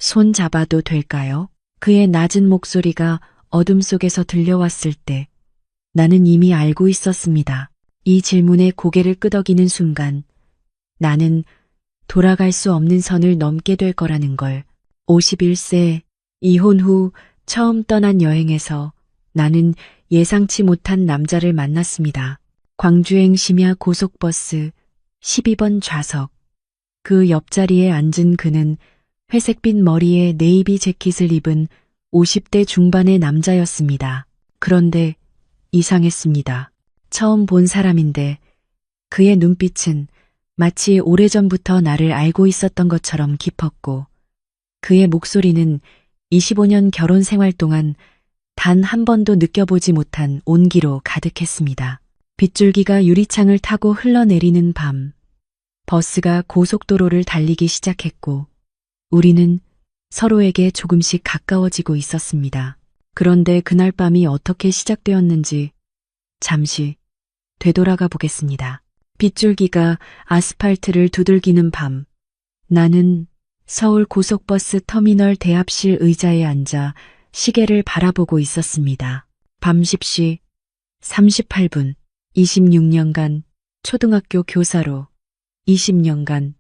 손 잡아도 될까요? 그의 낮은 목소리가 어둠 속에서 들려왔을 때 나는 이미 알고 있었습니다. 이 질문에 고개를 끄덕이는 순간 나는 돌아갈 수 없는 선을 넘게 될 거라는 걸. 51세 이혼 후 처음 떠난 여행에서 나는 예상치 못한 남자를 만났습니다. 광주행 심야 고속버스 12번 좌석. 그 옆자리에 앉은 그는 회색빛 머리에 네이비 재킷을 입은 50대 중반의 남자였습니다. 그런데 이상했습니다. 처음 본 사람인데 그의 눈빛은 마치 오래전부터 나를 알고 있었던 것처럼 깊었고 그의 목소리는 25년 결혼 생활 동안 단 한 번도 느껴보지 못한 온기로 가득했습니다. 빗줄기가 유리창을 타고 흘러내리는 밤, 버스가 고속도로를 달리기 시작했고 우리는 서로에게 조금씩 가까워지고 있었습니다. 그런데 그날 밤이 어떻게 시작되었는지 잠시 되돌아가 보겠습니다. 빗줄기가 아스팔트를 두들기는 밤, 나는 서울 고속버스 터미널 대합실 의자에 앉아 시계를 바라보고 있었습니다. 밤 10시 38분, 26년간 초등학교 교사로 20년간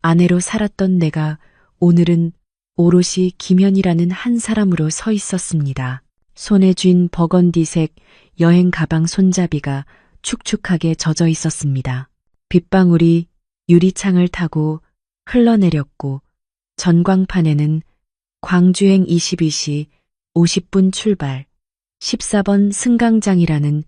아내로 살았던 내가 오늘은 오롯이 김현이라는 한 사람으로 서 있었습니다. 손에 쥔 버건디색 여행 가방 손잡이가 축축하게 젖어 있었습니다. 빗방울이 유리창을 타고 흘러내렸고 전광판에는 광주행 22시 50분 출발 14번 승강장이라는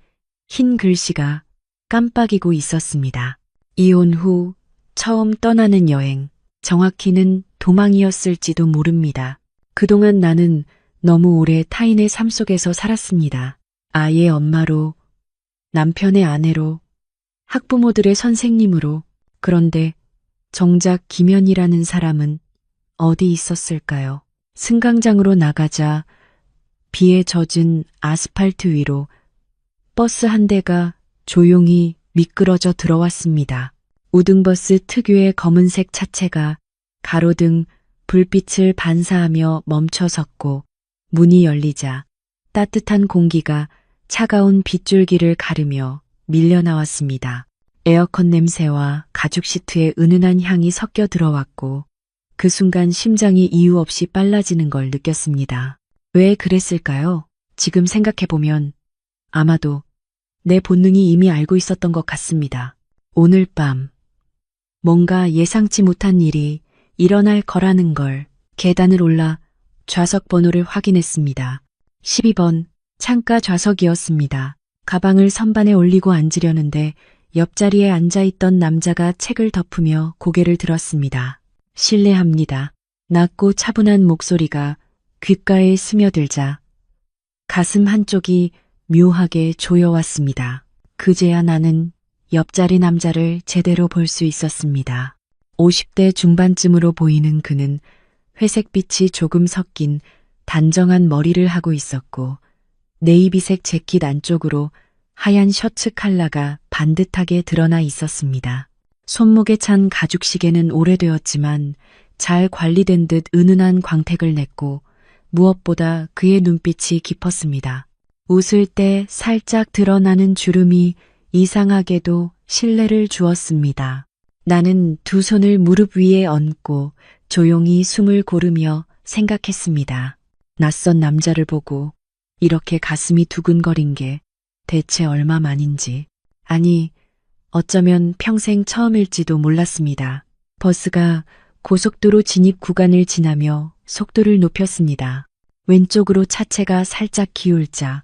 흰 글씨가 깜빡이고 있었습니다. 이혼 후 처음 떠나는 여행, 정확히는 도망이었을지도 모릅니다. 그동안 나는 너무 오래 타인의 삶 속에서 살았습니다. 아이의 엄마로, 남편의 아내로, 학부모들의 선생님으로. 그런데 정작 김현이라는 사람은 어디 있었을까요? 승강장으로 나가자 비에 젖은 아스팔트 위로 버스 한 대가 조용히 미끄러져 들어왔습니다. 우등버스 특유의 검은색 차체가 가로등 불빛을 반사하며 멈춰섰고 문이 열리자 따뜻한 공기가 차가운 빗줄기를 가르며 밀려나왔습니다. 에어컨 냄새와 가죽 시트의 은은한 향이 섞여 들어왔고 그 순간 심장이 이유 없이 빨라지는 걸 느꼈습니다. 왜 그랬을까요? 지금 생각해보면 아마도 내 본능이 이미 알고 있었던 것 같습니다. 오늘 밤 뭔가 예상치 못한 일이 일어날 거라는 걸. 계단을 올라 좌석 번호를 확인했습니다. 12번 창가 좌석이었습니다. 가방을 선반에 올리고 앉으려는데 옆자리에 앉아있던 남자가 책을 덮으며 고개를 들었습니다. 실례합니다. 낮고 차분한 목소리가 귓가에 스며들자 가슴 한쪽이 묘하게 조여왔습니다. 그제야 나는 옆자리 남자를 제대로 볼 수 있었습니다. 50대 중반쯤으로 보이는 그는 회색빛이 조금 섞인 단정한 머리를 하고 있었고 네이비색 재킷 안쪽으로 하얀 셔츠 컬러가 반듯하게 드러나 있었습니다. 손목에 찬 가죽 시계는 오래되었지만 잘 관리된 듯 은은한 광택을 냈고 무엇보다 그의 눈빛이 깊었습니다. 웃을 때 살짝 드러나는 주름이 이상하게도 신뢰를 주었습니다. 나는 두 손을 무릎 위에 얹고 조용히 숨을 고르며 생각했습니다. 낯선 남자를 보고 이렇게 가슴이 두근거린 게 대체 얼마만인지. 아니, 어쩌면 평생 처음일지도 몰랐습니다. 버스가 고속도로 진입 구간을 지나며 속도를 높였습니다. 왼쪽으로 차체가 살짝 기울자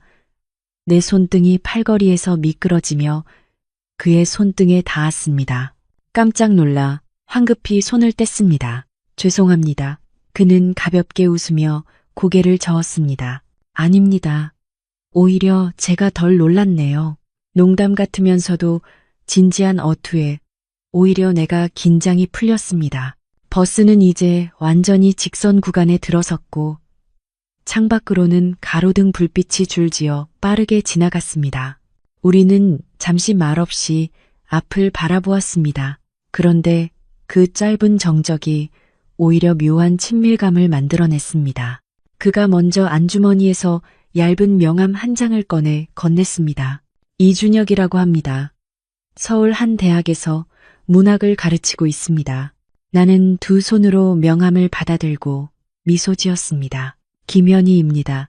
내 손등이 팔걸이에서 미끄러지며 그의 손등에 닿았습니다. 깜짝 놀라 황급히 손을 뗐습니다. 죄송합니다. 그는 가볍게 웃으며 고개를 저었습니다. 아닙니다. 오히려 제가 덜 놀랐네요. 농담 같으면서도 진지한 어투에 오히려 내가 긴장이 풀렸습니다. 버스는 이제 완전히 직선 구간에 들어섰고 창밖으로는 가로등 불빛이 줄지어 빠르게 지나갔습니다. 우리는 잠시 말없이 앞을 바라보았습니다. 그런데 그 짧은 정적이 오히려 묘한 친밀감을 만들어냈습니다. 그가 먼저 안주머니에서 얇은 명함 한 장을 꺼내 건넸습니다. 이준혁이라고 합니다. 서울 한 대학에서 문학을 가르치고 있습니다. 나는 두 손으로 명함을 받아들고 미소 지었습니다. 김연희입니다.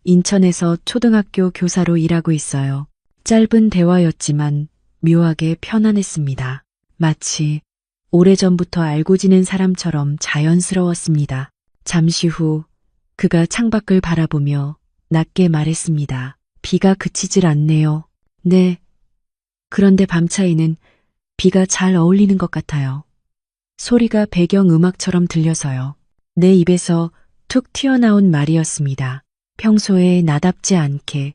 인천에서 초등학교 교사로 일하고 있어요. 짧은 대화였지만 묘하게 편안했습니다. 마치 오래전부터 알고 지낸 사람처럼 자연스러웠습니다. 잠시 후 그가 창밖을 바라보며 낮게 말했습니다. 비가 그치질 않네요. 네. 그런데 밤차이는 비가 잘 어울리는 것 같아요. 소리가 배경 음악처럼 들려서요. 내 입에서 툭 튀어나온 말이었습니다. 평소에 나답지 않게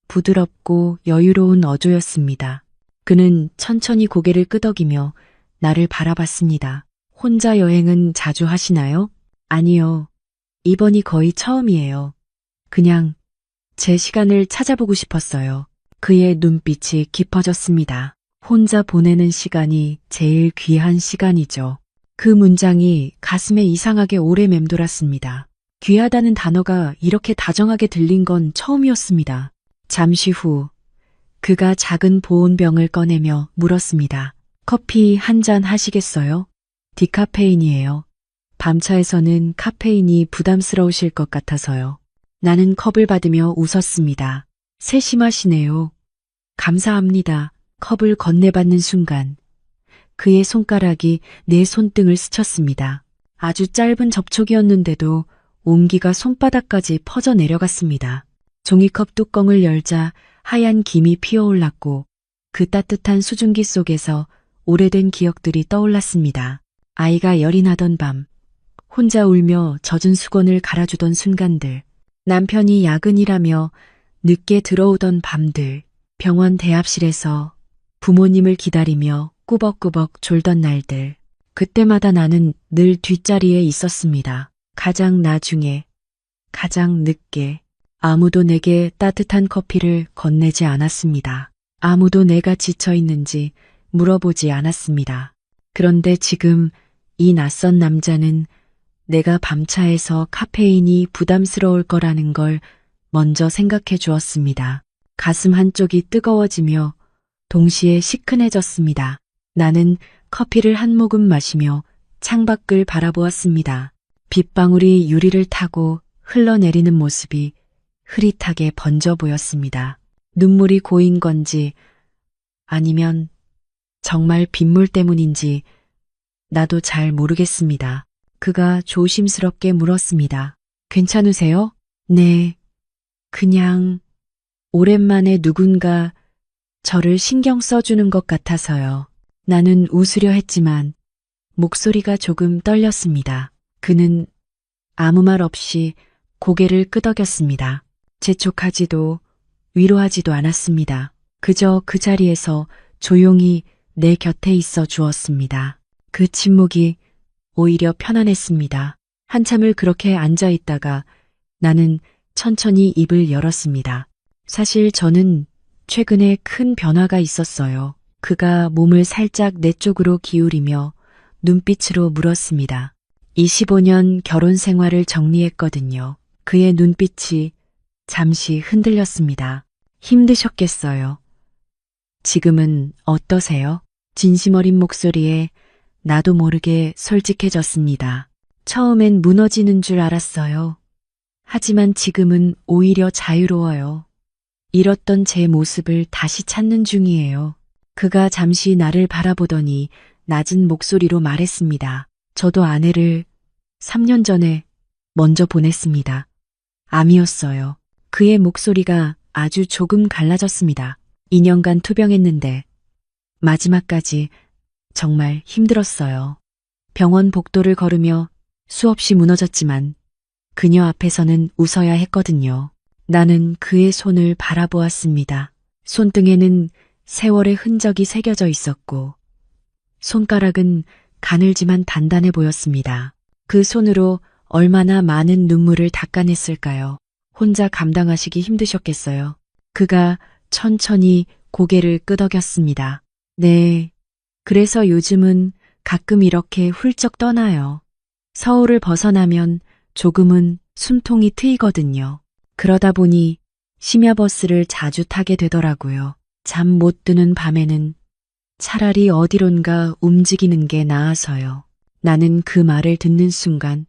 부드럽고 여유로운 어조였습니다. 그는 천천히 고개를 끄덕이며 나를 바라봤습니다. 혼자 여행은 자주 하시나요? 아니요. 이번이 거의 처음이에요. 그냥 제 시간을 찾아보고 싶었어요. 그의 눈빛이 깊어졌습니다. 혼자 보내는 시간이 제일 귀한 시간이죠. 그 문장이 가슴에 이상하게 오래 맴돌았습니다. 귀하다는 단어가 이렇게 다정하게 들린 건 처음이었습니다. 잠시 후 그가 작은 보온병을 꺼내며 물었습니다. 커피 한 잔 하시겠어요? 디카페인이에요. 밤차에서는 카페인이 부담스러우실 것 같아서요. 나는 컵을 받으며 웃었습니다. 세심하시네요. 감사합니다. 컵을 건네받는 순간 그의 손가락이 내 손등을 스쳤습니다. 아주 짧은 접촉이었는데도 온기가 손바닥까지 퍼져 내려갔습니다. 종이컵 뚜껑을 열자 하얀 김이 피어올랐고 그 따뜻한 수증기 속에서 오래된 기억들이 떠올랐습니다. 아이가 열이 나던 밤, 혼자 울며 젖은 수건을 갈아주던 순간들, 남편이 야근이라며 늦게 들어오던 밤들, 병원 대합실에서 부모님을 기다리며 꾸벅꾸벅 졸던 날들. 그때마다 나는 늘 뒷자리에 있었습니다. 가장 나중에, 가장 늦게. 아무도 내게 따뜻한 커피를 건네지 않았습니다. 아무도 내가 지쳐 있는지 물어보지 않았습니다. 그런데 지금 이 낯선 남자는 내가 밤차에서 카페인이 부담스러울 거라는 걸 먼저 생각해 주었습니다. 가슴 한쪽이 뜨거워지며 동시에 시큰해졌습니다. 나는 커피를 한 모금 마시며 창밖을 바라보았습니다. 빗방울이 유리를 타고 흘러내리는 모습이 흐릿하게 번져 보였습니다. 눈물이 고인 건지 아니면 정말 빗물 때문인지 나도 잘 모르겠습니다. 그가 조심스럽게 물었습니다. 괜찮으세요? 네. 그냥 오랜만에 누군가 저를 신경 써주는 것 같아서요. 나는 웃으려 했지만 목소리가 조금 떨렸습니다. 그는 아무 말 없이 고개를 끄덕였습니다. 재촉하지도 위로하지도 않았습니다. 그저 그 자리에서 조용히 내 곁에 있어 주었습니다. 그 침묵이 오히려 편안했습니다. 한참을 그렇게 앉아 있다가 나는 천천히 입을 열었습니다. 사실 저는 최근에 큰 변화가 있었어요. 그가 몸을 살짝 내 쪽으로 기울이며 눈빛으로 물었습니다. 25년 결혼 생활을 정리했거든요. 그의 눈빛이 잠시 흔들렸습니다. 힘드셨겠어요. 지금은 어떠세요? 진심 어린 목소리에 나도 모르게 솔직해졌습니다. 처음엔 무너지는 줄 알았어요. 하지만 지금은 오히려 자유로워요. 잃었던 제 모습을 다시 찾는 중이에요. 그가 잠시 나를 바라보더니 낮은 목소리로 말했습니다. 저도 아내를 3년 전에 먼저 보냈습니다. 암이었어요. 그의 목소리가 아주 조금 갈라졌습니다. 2년간 투병했는데 마지막까지 정말 힘들었어요. 병원 복도를 걸으며 수없이 무너졌지만 그녀 앞에서는 웃어야 했거든요. 나는 그의 손을 바라보았습니다. 손등에는 세월의 흔적이 새겨져 있었고 손가락은 가늘지만 단단해 보였습니다. 그 손으로 얼마나 많은 눈물을 닦아냈을까요? 혼자 감당하시기 힘드셨겠어요. 그가 천천히 고개를 끄덕였습니다. 네. 그래서 요즘은 가끔 이렇게 훌쩍 떠나요. 서울을 벗어나면 조금은 숨통이 트이거든요. 그러다 보니 심야버스를 자주 타게 되더라고요. 잠 못 드는 밤에는 차라리 어디론가 움직이는 게 나아서요. 나는 그 말을 듣는 순간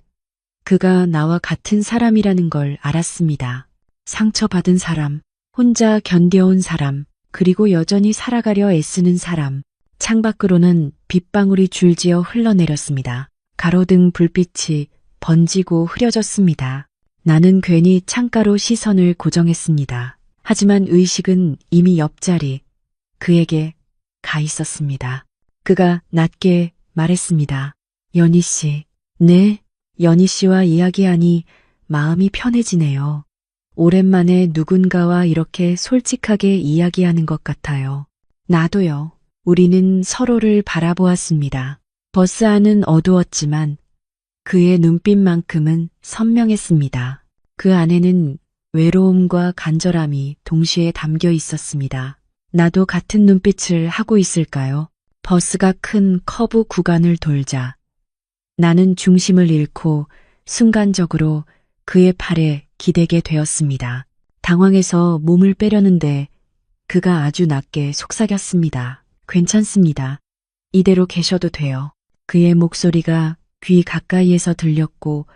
그가 나와 같은 사람이라는 걸 알았습니다. 상처받은 사람, 혼자 견뎌온 사람, 그리고 여전히 살아가려 애쓰는 사람. 창밖으로는 빗방울이 줄지어 흘러내렸습니다. 가로등 불빛이 번지고 흐려졌습니다. 나는 괜히 창가로 시선을 고정했습니다. 하지만 의식은 이미 옆자리, 그에게 가 있었습니다. 그가 낮게 말했습니다. 연희 씨. 네, 연희 씨와 이야기하니 마음이 편해지네요. 오랜만에 누군가와 이렇게 솔직하게 이야기하는 것 같아요. 나도요. 우리는 서로를 바라보았습니다. 버스 안은 어두웠지만 그의 눈빛만큼은 선명했습니다. 그 안에는 외로움과 간절함이 동시에 담겨 있었습니다. 나도 같은 눈빛을 하고 있을까요? 버스가 큰 커브 구간을 돌자 나는 중심을 잃고 순간적으로 그의 팔에 기대게 되었습니다. 당황해서 몸을 빼려는데 그가 아주 낮게 속삭였습니다. 괜찮습니다. 이대로 계셔도 돼요. 그의 목소리가 귀 가까이에서 들렸고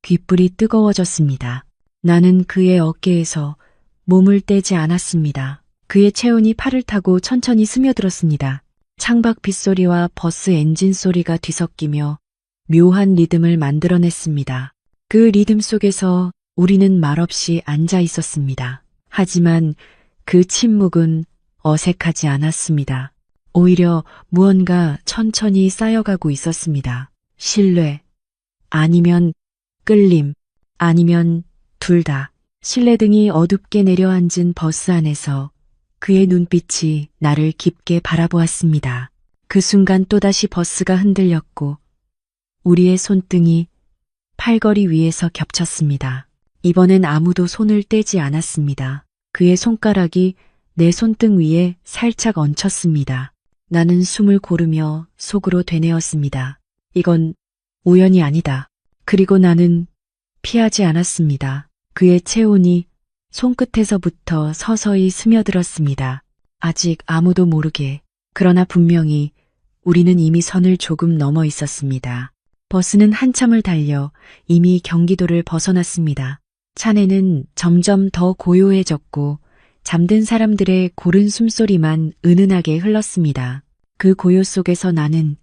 귓불이 뜨거워졌습니다. 나는 그의 어깨에서 몸을 떼지 않았습니다. 그의 체온이 팔을 타고 천천히 스며들었습니다. 창밖 빗소리와 버스 엔진 소리가 뒤섞이며 묘한 리듬을 만들어냈습니다. 그 리듬 속에서 우리는 말없이 앉아 있었습니다. 하지만 그 침묵은 어색하지 않았습니다. 오히려 무언가 천천히 쌓여가고 있었습니다. 신뢰, 아니면 끌림, 아니면 둘 다. 실내등이 어둡게 내려앉은 버스 안에서 그의 눈빛이 나를 깊게 바라보았습니다. 그 순간 또다시 버스가 흔들렸고 우리의 손등이 팔걸이 위에서 겹쳤습니다. 이번엔 아무도 손을 떼지 않았습니다. 그의 손가락이 내 손등 위에 살짝 얹혔습니다. 나는 숨을 고르며 속으로 되뇌었습니다. 이건 우연이 아니다. 그리고 나는 피하지 않았습니다. 그의 체온이 손끝에서부터 서서히 스며들었습니다. 아직 아무도 모르게. 그러나 분명히 우리는 이미 선을 조금 넘어 있었습니다. 버스는 한참을 달려 이미 경기도를 벗어났습니다. 차내는 점점 더 고요해졌고 잠든 사람들의 고른 숨소리만 은은하게 흘렀습니다. 그 고요 속에서 나는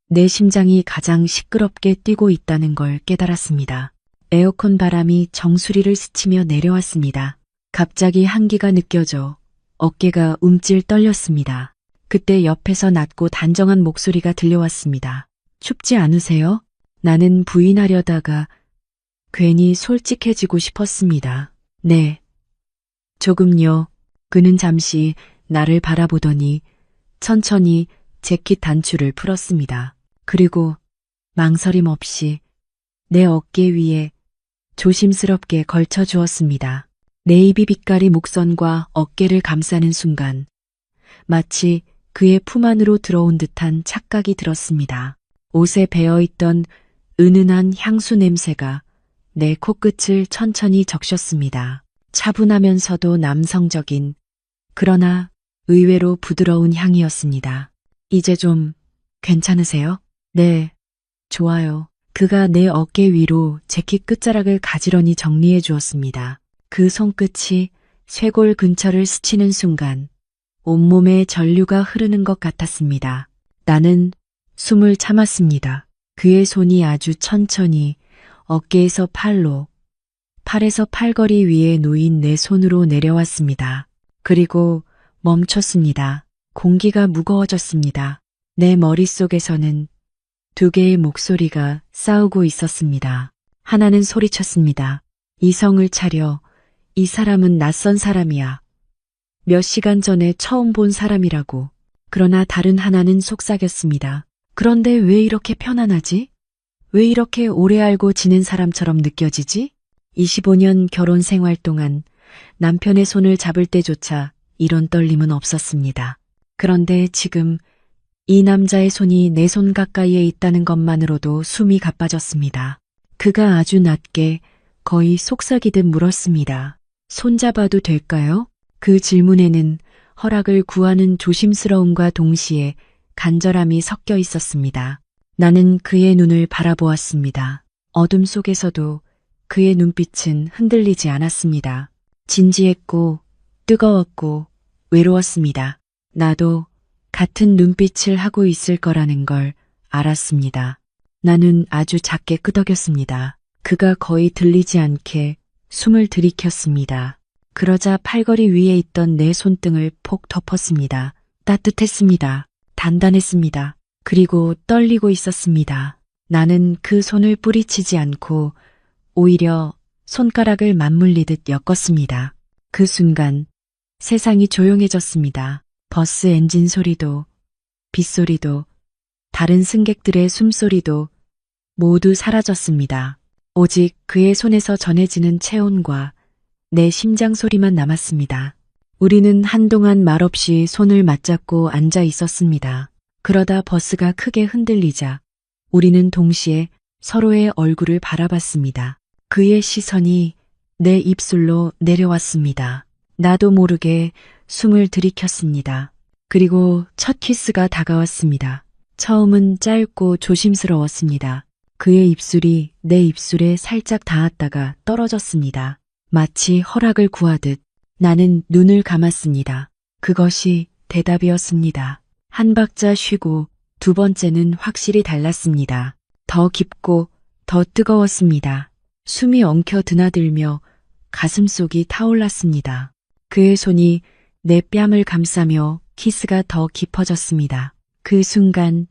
내 심장이 가장 시끄럽게 뛰고 있다는 걸 깨달았습니다. 에어컨 바람이 정수리를 스치며 내려왔습니다. 갑자기 한기가 느껴져 어깨가 움찔 떨렸습니다. 그때 옆에서 낮고 단정한 목소리가 들려왔습니다. 춥지 않으세요? 나는 부인하려다가 괜히 솔직해지고 싶었습니다. 네. 조금요. 그는 잠시 나를 바라보더니 천천히 재킷 단추를 풀었습니다. 그리고 망설임 없이 내 어깨 위에 조심스럽게 걸쳐 주었습니다. 네이비 빛깔이 목선과 어깨를 감싸는 순간 마치 그의 품 안으로 들어온 듯한 착각이 들었습니다. 옷에 배어있던 은은한 향수 냄새가 내 코끝을 천천히 적셨습니다. 차분하면서도 남성적인 그러나 의외로 부드러운 향이었습니다. 이제 좀 괜찮으세요? 네, 좋아요. 그가 내 어깨 위로 재킷 끝자락을 가지런히 정리해 주었습니다. 그 손끝이 쇄골 근처를 스치는 순간 온몸에 전류가 흐르는 것 같았습니다. 나는 숨을 참았습니다. 그의 손이 아주 천천히 어깨에서 팔로, 팔에서 팔걸이 위에 놓인 내 손으로 내려왔습니다. 그리고 멈췄습니다. 공기가 무거워졌습니다. 내 머릿속에서는 두 개의 목소리가 싸우고 있었습니다. 하나는 소리쳤습니다. 이성을 차려. 이 사람은 낯선 사람이야. 몇 시간 전에 처음 본 사람이라고. 그러나 다른 하나는 속삭였습니다. 그런데 왜 이렇게 편안하지? 왜 이렇게 오래 알고 지낸 사람처럼 느껴지지? 25년 결혼 생활 동안 남편의 손을 잡을 때조차 이런 떨림은 없었습니다. 그런데 지금 이 남자의 손이 내 손 가까이에 있다는 것만으로도 숨이 가빠졌습니다. 그가 아주 낮게 거의 속삭이듯 물었습니다. 손잡아도 될까요? 그 질문에는 허락을 구하는 조심스러움과 동시에 간절함이 섞여 있었습니다. 나는 그의 눈을 바라보았습니다. 어둠 속에서도 그의 눈빛은 흔들리지 않았습니다. 진지했고 뜨거웠고 외로웠습니다. 나도 같은 눈빛을 하고 있을 거라는 걸 알았습니다. 나는 아주 작게 끄덕였습니다. 그가 거의 들리지 않게 숨을 들이켰습니다. 그러자 팔걸이 위에 있던 내 손등을 폭 덮었습니다. 따뜻했습니다. 단단했습니다. 그리고 떨리고 있었습니다. 나는 그 손을 뿌리치지 않고 오히려 손가락을 맞물리듯 엮었습니다. 그 순간 세상이 조용해졌습니다. 버스 엔진 소리도, 빗소리도, 다른 승객들의 숨소리도 모두 사라졌습니다. 오직 그의 손에서 전해지는 체온과 내 심장 소리만 남았습니다. 우리는 한동안 말없이 손을 맞잡고 앉아 있었습니다. 그러다 버스가 크게 흔들리자 우리는 동시에 서로의 얼굴을 바라봤습니다. 그의 시선이 내 입술로 내려왔습니다. 나도 모르게 숨을 들이켰습니다. 그리고 첫 키스가 다가왔습니다. 처음은 짧고 조심스러웠습니다. 그의 입술이 내 입술에 살짝 닿았다가 떨어졌습니다. 마치 허락을 구하듯 나는 눈을 감았습니다. 그것이 대답이었습니다. 한 박자 쉬고 두 번째는 확실히 달랐습니다. 더 깊고 더 뜨거웠습니다. 숨이 엉켜 드나들며 가슴속이 타올랐습니다. 그의 손이 내 뺨을 감싸며 키스가 더 깊어졌습니다. 그 순간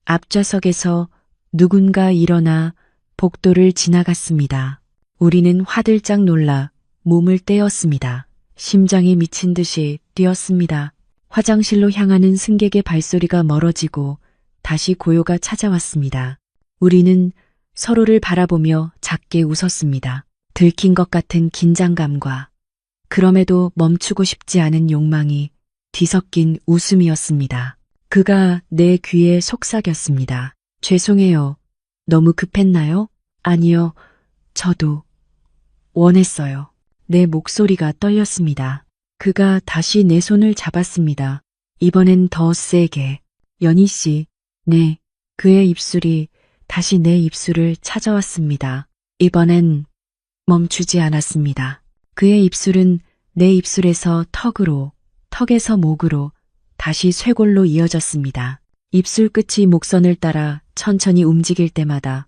앞좌석에서 누군가 일어나 복도를 지나갔습니다. 우리는 화들짝 놀라 몸을 떼었습니다. 심장이 미친 듯이 뛰었습니다. 화장실로 향하는 승객의 발소리가 멀어지고 다시 고요가 찾아왔습니다. 우리는 서로를 바라보며 작게 웃었습니다. 들킨 것 같은 긴장감과 그럼에도 멈추고 싶지 않은 욕망이 뒤섞인 웃음이었습니다. 그가 내 귀에 속삭였습니다. 죄송해요. 너무 급했나요? 아니요. 저도 원했어요. 내 목소리가 떨렸습니다. 그가 다시 내 손을 잡았습니다. 이번엔 더 세게. 연희 씨, 네. 그의 입술이 다시 내 입술을 찾아왔습니다. 이번엔 멈추지 않았습니다. 그의 입술은 내 입술에서 턱으로, 턱에서 목으로, 다시 쇄골로 이어졌습니다. 입술 끝이 목선을 따라 천천히 움직일 때마다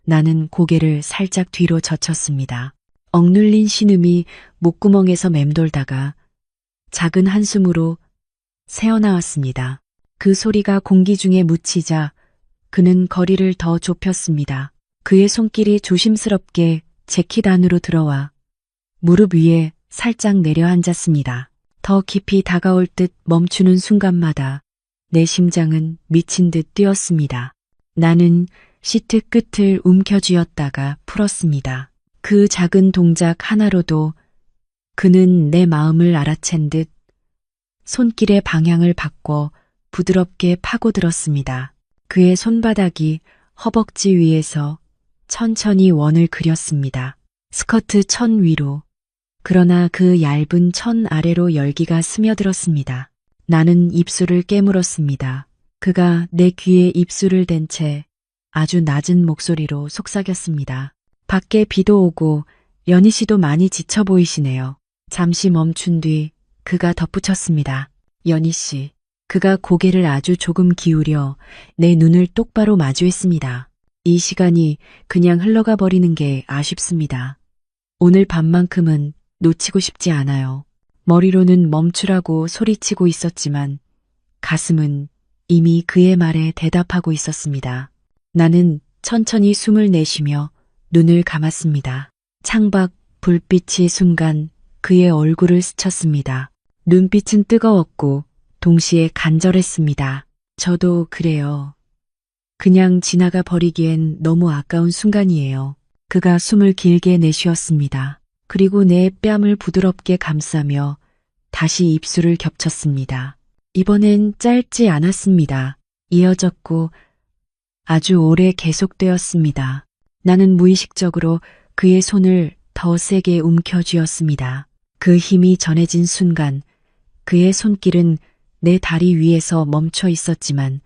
나는 고개를 살짝 뒤로 젖혔습니다. 억눌린 신음이 목구멍에서 맴돌다가 작은 한숨으로 새어나왔습니다. 그 소리가 공기 중에 묻히자 그는 거리를 더 좁혔습니다. 그의 손길이 조심스럽게 재킷 안으로 들어와 무릎 위에 살짝 내려앉았습니다. 더 깊이 다가올 듯 멈추는 순간마다 내 심장은 미친 듯 뛰었습니다. 나는 시트 끝을 움켜쥐었다가 풀었습니다. 그 작은 동작 하나로도 그는 내 마음을 알아챈 듯 손길의 방향을 바꿔 부드럽게 파고들었습니다. 그의 손바닥이 허벅지 위에서 천천히 원을 그렸습니다. 스커트 천 위로, 그러나 그 얇은 천 아래로 열기가 스며들었습니다. 나는 입술을 깨물었습니다. 그가 내 귀에 입술을 댄 채 아주 낮은 목소리로 속삭였습니다. 밖에 비도 오고 연희 씨도 많이 지쳐 보이시네요. 잠시 멈춘 뒤 그가 덧붙였습니다. 연희 씨. 그가 고개를 아주 조금 기울여 내 눈을 똑바로 마주했습니다. 이 시간이 그냥 흘러가 버리는 게 아쉽습니다. 오늘 밤만큼은 놓치고 싶지 않아요. 머리로는 멈추라고 소리치고 있었지만 가슴은 이미 그의 말에 대답하고 있었습니다. 나는 천천히 숨을 내쉬며 눈을 감았습니다. 창밖 불빛이 순간 그의 얼굴을 스쳤습니다. 눈빛은 뜨거웠고 동시에 간절했습니다. 저도 그래요. 그냥 지나가 버리기엔 너무 아까운 순간이에요. 그가 숨을 길게 내쉬었습니다. 그리고 내 뺨을 부드럽게 감싸며 다시 입술을 겹쳤습니다. 이번엔 짧지 않았습니다. 이어졌고 아주 오래 계속되었습니다. 나는 무의식적으로 그의 손을 더 세게 움켜쥐었습니다. 그 힘이 전해진 순간 그의 손길은 내 다리 위에서 멈춰 있었지만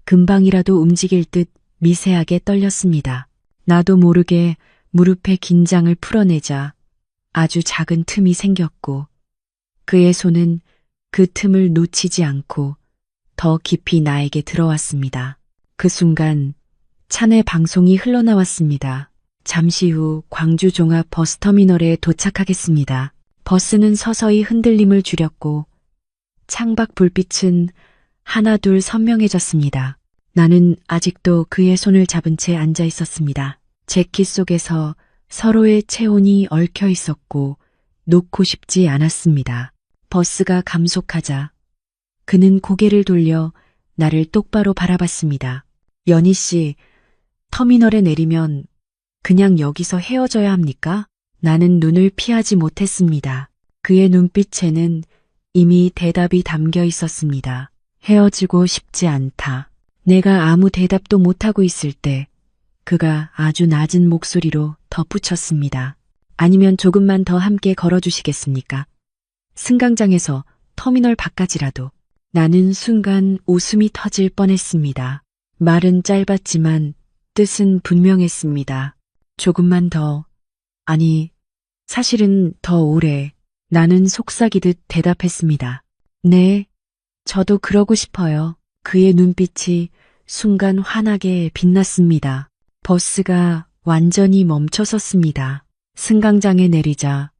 금방이라도 움직일 듯 미세하게 떨렸습니다. 나도 모르게 무릎의 긴장을 풀어내자 아주 작은 틈이 생겼고 그의 손은 그 틈을 놓치지 않고 더 깊이 나에게 들어왔습니다. 그 순간 차내 방송이 흘러나왔습니다. 잠시 후 광주 종합 버스터미널에 도착하겠습니다. 버스는 서서히 흔들림을 줄였고 창밖 불빛은 하나둘 선명해졌습니다. 나는 아직도 그의 손을 잡은 채 앉아 있었습니다. 제 키 속에서 서로의 체온이 얽혀 있었고 놓고 싶지 않았습니다. 버스가 감속하자 그는 고개를 돌려 나를 똑바로 바라봤습니다. 연희 씨, 터미널에 내리면 그냥 여기서 헤어져야 합니까? 나는 눈을 피하지 못했습니다. 그의 눈빛에는 이미 대답이 담겨 있었습니다. 헤어지고 싶지 않다. 내가 아무 대답도 못하고 있을 때 그가 아주 낮은 목소리로 덧붙였습니다. 아니면 조금만 더 함께 걸어주시겠습니까? 승강장에서 터미널 밖까지라도. 나는 순간 웃음이 터질 뻔했습니다. 말은 짧았지만 뜻은 분명했습니다. 조금만 더. 아니, 사실은 더 오래. 나는 속삭이듯 대답했습니다. 네, 저도 그러고 싶어요. 그의 눈빛이 순간 환하게 빛났습니다. 버스가 완전히 멈춰섰습니다. 승강장에 내리자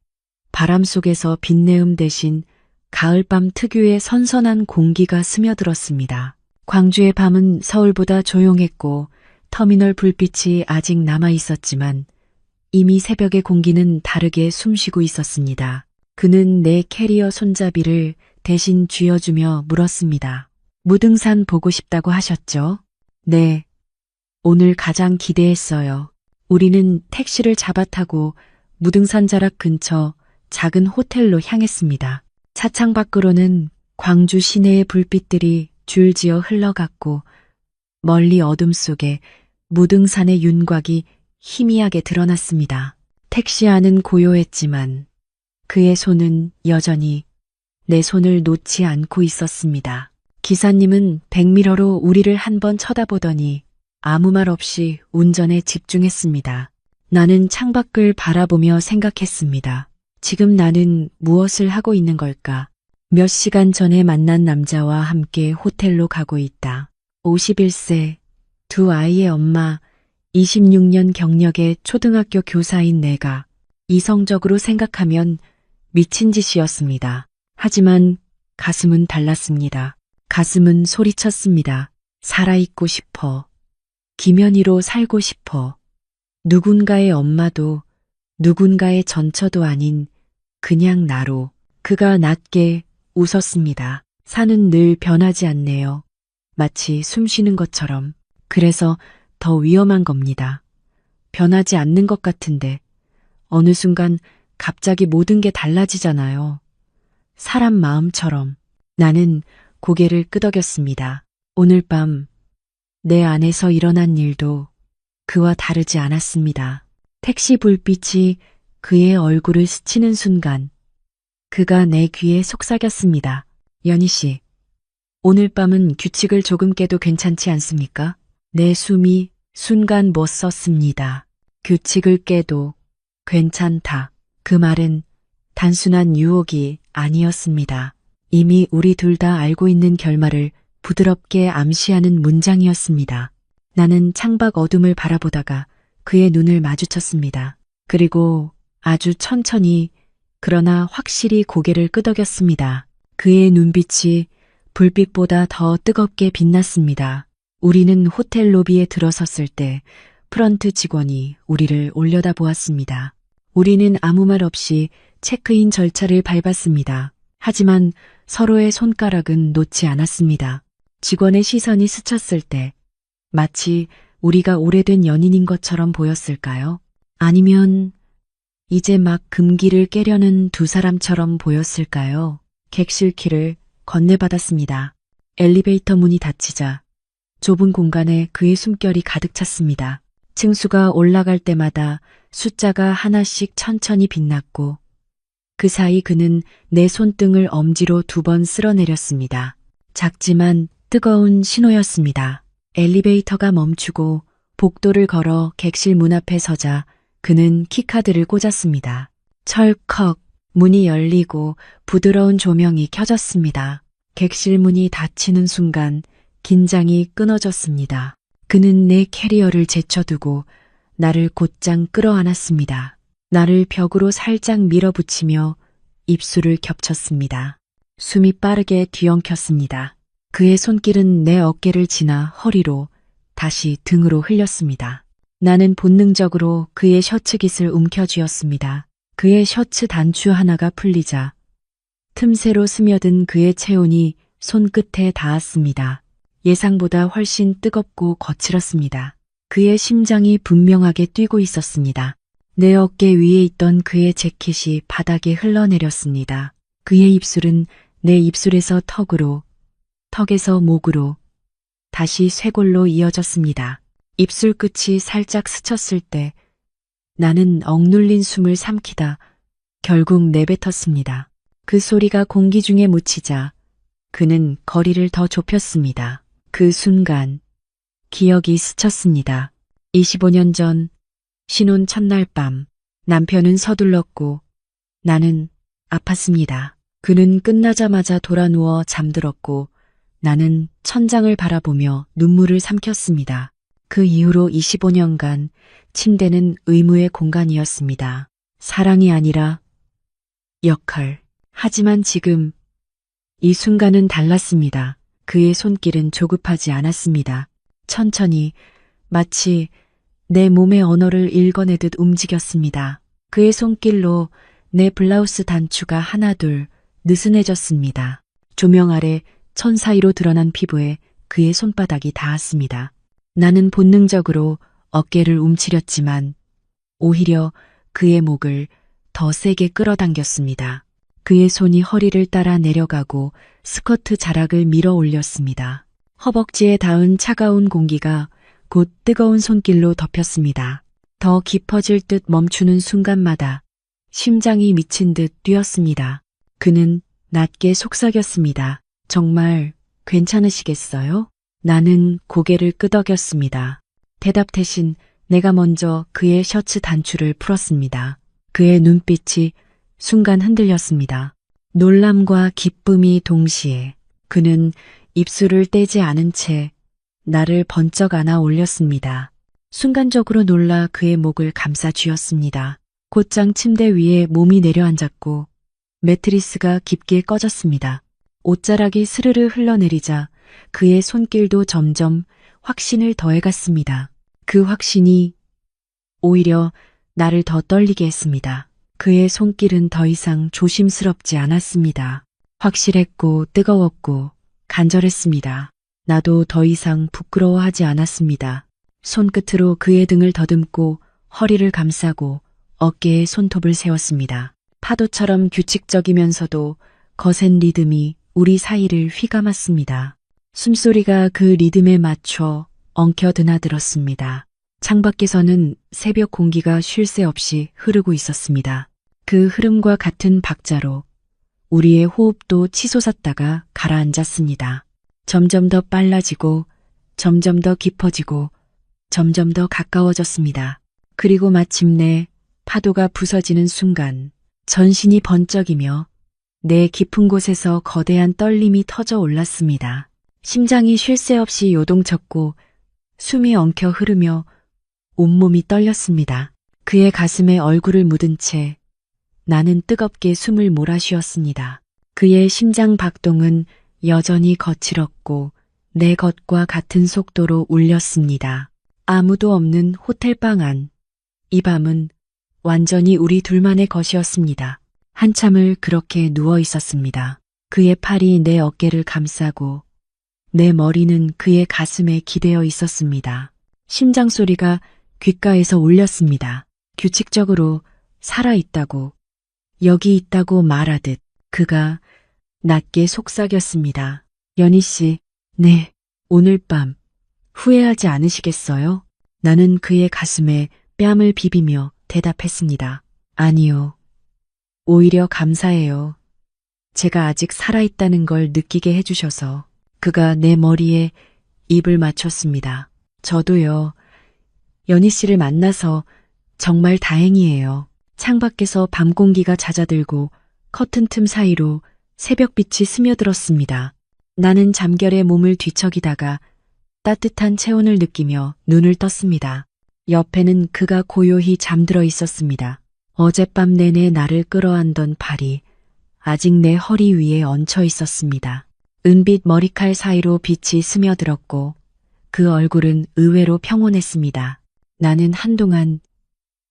바람 속에서 빛내음 대신 가을밤 특유의 선선한 공기가 스며들었습니다. 광주의 밤은 서울보다 조용했고 터미널 불빛이 아직 남아 있었지만 이미 새벽의 공기는 다르게 숨쉬고 있었습니다. 그는 내 캐리어 손잡이를 대신 쥐어주며 물었습니다. 무등산 보고 싶다고 하셨죠? 네. 오늘 가장 기대했어요. 우리는 택시를 잡아타고 무등산 자락 근처 작은 호텔로 향했습니다. 차창 밖으로는 광주 시내의 불빛들이 줄지어 흘러갔고 멀리 어둠 속에 무등산의 윤곽이 희미하게 드러났습니다. 택시 안은 고요했지만 그의 손은 여전히 내 손을 놓지 않고 있었습니다. 기사님은 백미러로 우리를 한번 쳐다보더니 아무 말 없이 운전에 집중했습니다. 나는 창밖을 바라보며 생각했습니다. 지금 나는 무엇을 하고 있는 걸까? 몇 시간 전에 만난 남자와 함께 호텔로 가고 있다. 51세, 두 아이의 엄마, 26년 경력의 초등학교 교사인 내가 이성적으로 생각하면 미친 짓이었습니다. 하지만 가슴은 달랐습니다. 가슴은 소리쳤습니다. 살아있고 싶어. 김연희로 살고 싶어. 누군가의 엄마도 누군가의 전처도 아닌 그냥 나로. 그가 낮게 웃었습니다. 산은 늘 변하지 않네요. 마치 숨 쉬는 것처럼. 그래서 더 위험한 겁니다. 변하지 않는 것 같은데 어느 순간 갑자기 모든 게 달라지잖아요. 사람 마음처럼. 나는 고개를 끄덕였습니다. 오늘 밤 내 안에서 일어난 일도 그와 다르지 않았습니다. 택시 불빛이 그의 얼굴을 스치는 순간 그가 내 귀에 속삭였습니다. 연희 씨, 오늘 밤은 규칙을 조금 깨도 괜찮지 않습니까? 내 숨이 순간 못 섰습니다. 규칙을 깨도 괜찮다. 그 말은 단순한 유혹이 아니었습니다. 이미 우리 둘 다 알고 있는 결말을 부드럽게 암시하는 문장이었습니다. 나는 창밖 어둠을 바라보다가 그의 눈을 마주쳤습니다. 그리고 아주 천천히 그러나 확실히 고개를 끄덕였습니다. 그의 눈빛이 불빛보다 더 뜨겁게 빛났습니다. 우리는 호텔 로비에 들어섰을 때 프런트 직원이 우리를 올려다보았습니다. 우리는 아무 말 없이 체크인 절차를 밟았습니다. 하지만 서로의 손가락은 놓지 않았습니다. 직원의 시선이 스쳤을 때 마치 우리가 오래된 연인인 것처럼 보였을까요? 아니면 이제 막 금기를 깨려는 두 사람처럼 보였을까요? 객실 키를 건네받았습니다. 엘리베이터 문이 닫히자 좁은 공간에 그의 숨결이 가득 찼습니다. 층수가 올라갈 때마다 숫자가 하나씩 천천히 빛났고 그 사이 그는 내 손등을 엄지로 2번 쓸어내렸습니다. 작지만 뜨거운 신호였습니다. 엘리베이터가 멈추고 복도를 걸어 객실 문 앞에 서자 그는 키카드를 꽂았습니다. 철컥 문이 열리고 부드러운 조명이 켜졌습니다. 객실 문이 닫히는 순간 긴장이 끊어졌습니다. 그는 내 캐리어를 제쳐두고 나를 곧장 끌어안았습니다. 나를 벽으로 살짝 밀어붙이며 입술을 겹쳤습니다. 숨이 빠르게 뒤엉켰습니다. 그의 손길은 내 어깨를 지나 허리로 다시 등으로 흘렸습니다. 나는 본능적으로 그의 셔츠 깃을 움켜쥐었습니다. 그의 셔츠 단추 하나가 풀리자 틈새로 스며든 그의 체온이 손끝에 닿았습니다. 예상보다 훨씬 뜨겁고 거칠었습니다. 그의 심장이 분명하게 뛰고 있었습니다. 내 어깨 위에 있던 그의 재킷이 바닥에 흘러내렸습니다. 그의 입술은 내 입술에서 턱으로, 턱에서 목으로, 다시 쇄골로 이어졌습니다. 입술 끝이 살짝 스쳤을 때 나는 억눌린 숨을 삼키다 결국 내뱉었습니다. 그 소리가 공기 중에 묻히자 그는 거리를 더 좁혔습니다. 그 순간 기억이 스쳤습니다. 25년 전 신혼 첫날 밤 남편은 서둘렀고 나는 아팠습니다. 그는 끝나자마자 돌아 누워 잠들었고 나는 천장을 바라보며 눈물을 삼켰습니다. 그 이후로 25년간 침대는 의무의 공간이었습니다. 사랑이 아니라 역할. 하지만 지금 이 순간은 달랐습니다. 그의 손길은 조급하지 않았습니다. 천천히 마치 내 몸의 언어를 읽어내듯 움직였습니다. 그의 손길로 내 블라우스 단추가 하나둘 느슨해졌습니다. 조명 아래 천 사이로 드러난 피부에 그의 손바닥이 닿았습니다. 나는 본능적으로 어깨를 움츠렸지만 오히려 그의 목을 더 세게 끌어당겼습니다. 그의 손이 허리를 따라 내려가고 스커트 자락을 밀어 올렸습니다. 허벅지에 닿은 차가운 공기가 곧 뜨거운 손길로 덮였습니다. 더 깊어질 듯 멈추는 순간마다 심장이 미친 듯 뛰었습니다. 그는 낮게 속삭였습니다. 정말 괜찮으시겠어요? 나는 고개를 끄덕였습니다. 대답 대신 내가 먼저 그의 셔츠 단추를 풀었습니다. 그의 눈빛이 순간 흔들렸습니다. 놀람과 기쁨이 동시에 그는 입술을 떼지 않은 채 나를 번쩍 안아 올렸습니다. 순간적으로 놀라 그의 목을 감싸 쥐었습니다. 곧장 침대 위에 몸이 내려앉았고 매트리스가 깊게 꺼졌습니다. 옷자락이 스르르 흘러내리자 그의 손길도 점점 확신을 더해갔습니다. 그 확신이 오히려 나를 더 떨리게 했습니다. 그의 손길은 더 이상 조심스럽지 않았습니다. 확실했고 뜨거웠고 간절했습니다. 나도 더 이상 부끄러워하지 않았습니다. 손끝으로 그의 등을 더듬고 허리를 감싸고 어깨에 손톱을 세웠습니다. 파도처럼 규칙적이면서도 거센 리듬이 우리 사이를 휘감았습니다. 숨소리가 그 리듬에 맞춰 엉켜 드나들었습니다. 창밖에서는 새벽 공기가 쉴 새 없이 흐르고 있었습니다. 그 흐름과 같은 박자로 우리의 호흡도 치솟았다가 가라앉았습니다. 점점 더 빨라지고 점점 더 깊어지고 점점 더 가까워졌습니다. 그리고 마침내 파도가 부서지는 순간 전신이 번쩍이며 내 깊은 곳에서 거대한 떨림이 터져 올랐습니다. 심장이 쉴 새 없이 요동쳤고 숨이 엉켜 흐르며 온몸이 떨렸습니다. 그의 가슴에 얼굴을 묻은 채 나는 뜨겁게 숨을 몰아쉬었습니다. 그의 심장 박동은 여전히 거칠었고 내 것과 같은 속도로 울렸습니다. 아무도 없는 호텔방 안. 이 밤은 완전히 우리 둘만의 것이었습니다. 한참을 그렇게 누워 있었습니다. 그의 팔이 내 어깨를 감싸고 내 머리는 그의 가슴에 기대어 있었습니다. 심장 소리가 귓가에서 울렸습니다. 규칙적으로 살아있다고, 여기 있다고 말하듯 그가 낮게 속삭였습니다. 연희 씨, 네, 오늘 밤 후회하지 않으시겠어요? 나는 그의 가슴에 뺨을 비비며 대답했습니다. 아니요. 오히려 감사해요. 제가 아직 살아있다는 걸 느끼게 해주셔서. 그가 내 머리에 입을 맞췄습니다. 저도요. 연희 씨를 만나서 정말 다행이에요. 창밖에서 밤 공기가 잦아들고 커튼 틈 사이로 새벽빛이 스며들었습니다. 나는 잠결에 몸을 뒤척이다가 따뜻한 체온을 느끼며 눈을 떴습니다. 옆에는 그가 고요히 잠들어 있었습니다. 어젯밤 내내 나를 끌어안던 발이 아직 내 허리 위에 얹혀 있었습니다. 은빛 머리칼 사이로 빛이 스며들었고 그 얼굴은 의외로 평온했습니다. 나는 한동안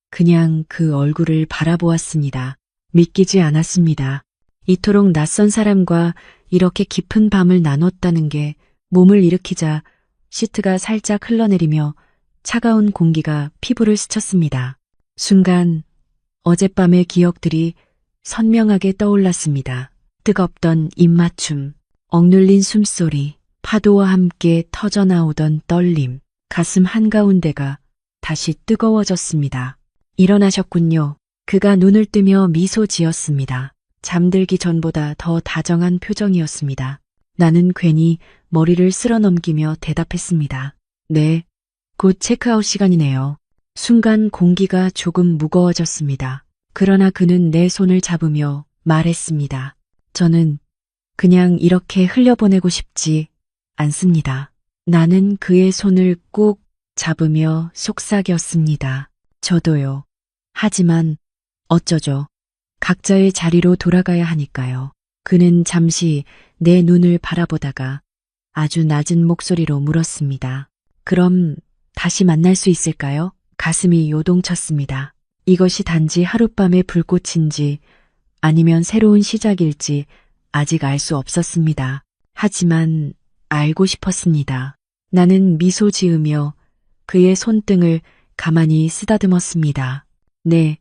그냥 그 얼굴을 바라보았습니다. 믿기지 않았습니다. 이토록 낯선 사람과 이렇게 깊은 밤을 나눴다는 게 몸을 일으키자 시트가 살짝 흘러내리며 차가운 공기가 피부를 스쳤습니다. 순간 어젯밤의 기억들이 선명하게 떠올랐습니다. 뜨겁던 입맞춤, 억눌린 숨소리, 파도와 함께 터져나오던 떨림, 가슴 한가운데가 다시 뜨거워졌습니다. 일어나셨군요. 그가 눈을 뜨며 미소 지었습니다. 잠들기 전보다 더 다정한 표정이었습니다. 나는 괜히 머리를 쓸어넘기며 대답했습니다. 네, 곧 체크아웃 시간이네요. 순간 공기가 조금 무거워졌습니다. 그러나 그는 내 손을 잡으며 말했습니다. 저는 그냥 이렇게 흘려보내고 싶지 않습니다. 나는 그의 손을 꾹 잡으며 속삭였습니다. 저도요. 하지만 어쩌죠. 각자의 자리로 돌아가야 하니까요. 그는 잠시 내 눈을 바라보다가 아주 낮은 목소리로 물었습니다. 그럼 다시 만날 수 있을까요? 가슴이 요동쳤습니다. 이것이 단지 하룻밤의 불꽃인지 아니면 새로운 시작일지 아직 알 수 없었습니다. 하지만 알고 싶었습니다. 나는 미소 지으며 그의 손등을 가만히 쓰다듬었습니다. 네,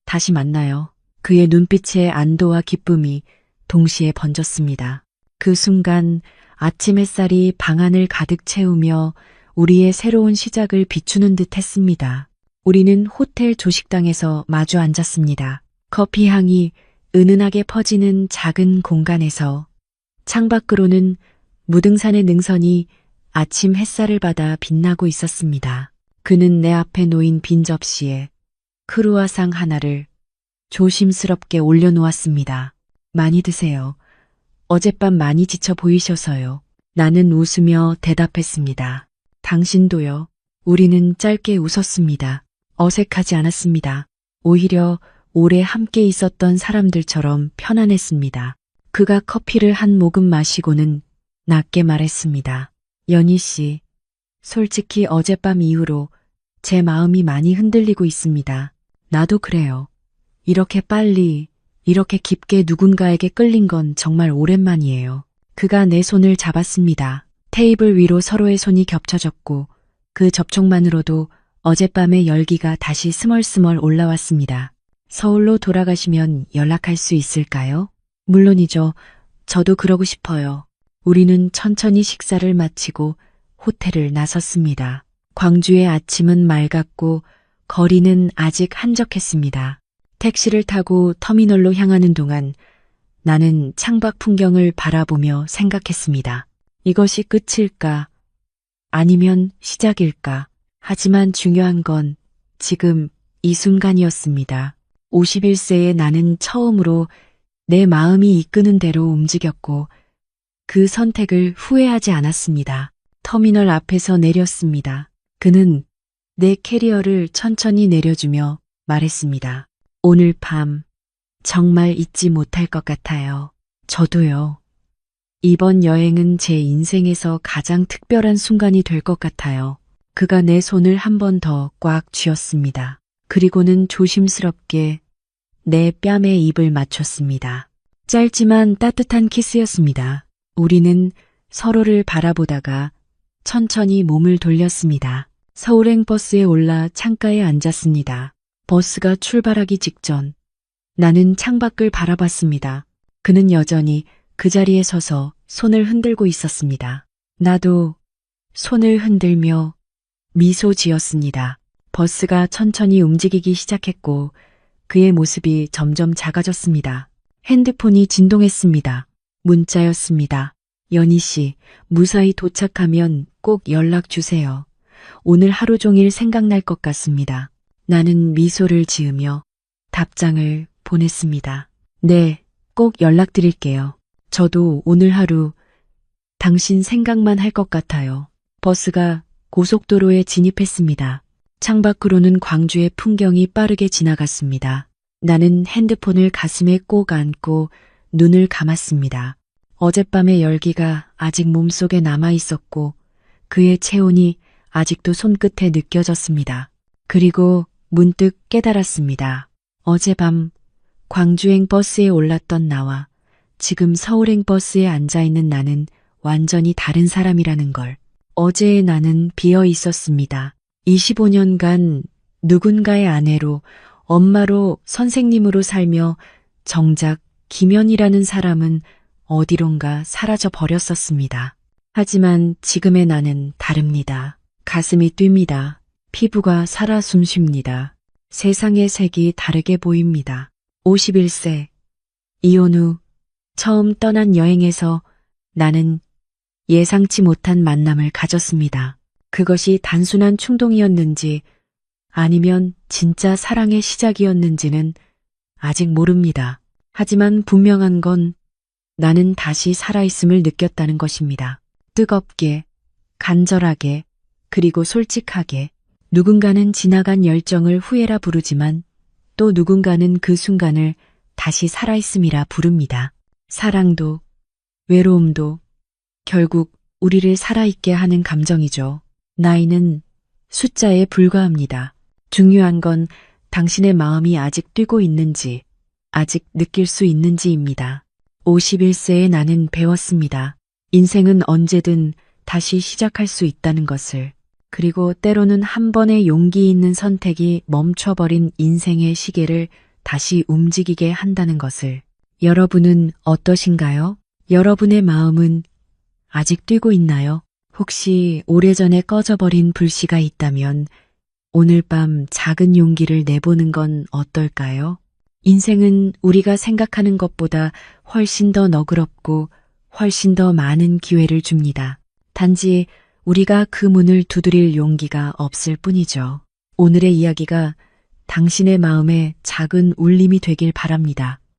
다시 만나요. 그의 눈빛에 안도와 기쁨이 동시에 번졌습니다. 그 순간 아침 햇살이 방안을 가득 채우며 우리의 새로운 시작을 비추는 듯 했습니다. 우리는 호텔 조식당에서 마주 앉았습니다. 커피 향이 은은하게 퍼지는 작은 공간에서 창밖으로는 무등산의 능선이 아침 햇살을 받아 빛나고 있었습니다. 그는 내 앞에 놓인 빈 접시에 크루아상 하나를 조심스럽게 올려놓았습니다. 많이 드세요. 어젯밤 많이 지쳐 보이셔서요. 나는 웃으며 대답했습니다. 당신도요. 우리는 짧게 웃었습니다. 어색하지 않았습니다. 오히려 오래 함께 있었던 사람들처럼 편안했습니다. 그가 커피를 한 모금 마시고는 낮게 말했습니다. 연희 씨, 솔직히 어젯밤 이후로 제 마음이 많이 흔들리고 있습니다. 나도 그래요. 이렇게 빨리, 이렇게 깊게 누군가에게 끌린 건 정말 오랜만이에요. 그가 내 손을 잡았습니다. 테이블 위로 서로의 손이 겹쳐졌고 그 접촉만으로도 어젯밤의 열기가 다시 스멀스멀 올라왔습니다. 서울로 돌아가시면 연락할 수 있을까요? 물론이죠. 저도 그러고 싶어요. 우리는 천천히 식사를 마치고 호텔을 나섰습니다. 광주의 아침은 맑았고 거리는 아직 한적했습니다. 택시를 타고 터미널로 향하는 동안 나는 창밖 풍경을 바라보며 생각했습니다. 이것이 끝일까? 아니면 시작일까? 하지만 중요한 건 지금 이 순간이었습니다. 51세의 나는 처음으로 내 마음이 이끄는 대로 움직였고 그 선택을 후회하지 않았습니다. 터미널 앞에서 내렸습니다. 그는 내 캐리어를 천천히 내려주며 말했습니다. 오늘 밤 정말 잊지 못할 것 같아요. 저도요. 이번 여행은 제 인생에서 가장 특별한 순간이 될 것 같아요. 그가 내 손을 한 번 더 꽉 쥐었습니다. 그리고는 조심스럽게 내 뺨에 입을 맞췄습니다. 짧지만 따뜻한 키스였습니다. 우리는 서로를 바라보다가 천천히 몸을 돌렸습니다. 서울행 버스에 올라 창가에 앉았습니다. 버스가 출발하기 직전 나는 창밖을 바라봤습니다. 그는 여전히 그 자리에 서서 손을 흔들고 있었습니다. 나도 손을 흔들며 미소 지었습니다. 버스가 천천히 움직이기 시작했고 그의 모습이 점점 작아졌습니다. 핸드폰이 진동했습니다. 문자였습니다. 연희 씨, 무사히 도착하면 꼭 연락 주세요. 오늘 하루 종일 생각날 것 같습니다. 나는 미소를 지으며 답장을 보냈습니다. 네, 꼭 연락드릴게요. 저도 오늘 하루 당신 생각만 할 것 같아요. 버스가 고속도로에 진입했습니다. 창밖으로는 광주의 풍경이 빠르게 지나갔습니다. 나는 핸드폰을 가슴에 꼭 안고 눈을 감았습니다. 어젯밤의 열기가 아직 몸속에 남아 있었고 그의 체온이 아직도 손끝에 느껴졌습니다. 그리고 문득 깨달았습니다. 어젯밤 광주행 버스에 올랐던 나와 지금 서울행 버스에 앉아있는 나는 완전히 다른 사람이라는 걸. 어제의 나는 비어 있었습니다. 25년간 누군가의 아내로, 엄마로, 선생님으로 살며 정작 김연이라는 사람은 어디론가 사라져 버렸었습니다. 하지만 지금의 나는 다릅니다. 가슴이 뜁니다. 피부가 살아 숨쉽니다. 세상의 색이 다르게 보입니다. 51세. 이혼 후 처음 떠난 여행에서 나는 예상치 못한 만남을 가졌습니다. 그것이 단순한 충동이었는지 아니면 진짜 사랑의 시작이었는지는 아직 모릅니다. 하지만 분명한 건 나는 다시 살아있음을 느꼈다는 것입니다. 뜨겁게, 간절하게, 그리고 솔직하게. 누군가는 지나간 열정을 후회라 부르지만 또 누군가는 그 순간을 다시 살아있음이라 부릅니다. 사랑도, 외로움도 결국 우리를 살아있게 하는 감정이죠. 나이는 숫자에 불과합니다. 중요한 건 당신의 마음이 아직 뛰고 있는지, 아직 느낄 수 있는지입니다. 51세의 나는 배웠습니다. 인생은 언제든 다시 시작할 수 있다는 것을. 그리고 때로는 한 번의 용기 있는 선택이 멈춰버린 인생의 시계를 다시 움직이게 한다는 것을. 여러분은 어떠신가요? 여러분의 마음은 아직 뛰고 있나요? 혹시 오래전에 꺼져버린 불씨가 있다면 오늘 밤 작은 용기를 내보는 건 어떨까요? 인생은 우리가 생각하는 것보다 훨씬 더 너그럽고 훨씬 더 많은 기회를 줍니다. 단지 우리가 그 문을 두드릴 용기가 없을 뿐이죠. 오늘의 이야기가 당신의 마음에 작은 울림이 되길 바랍니다.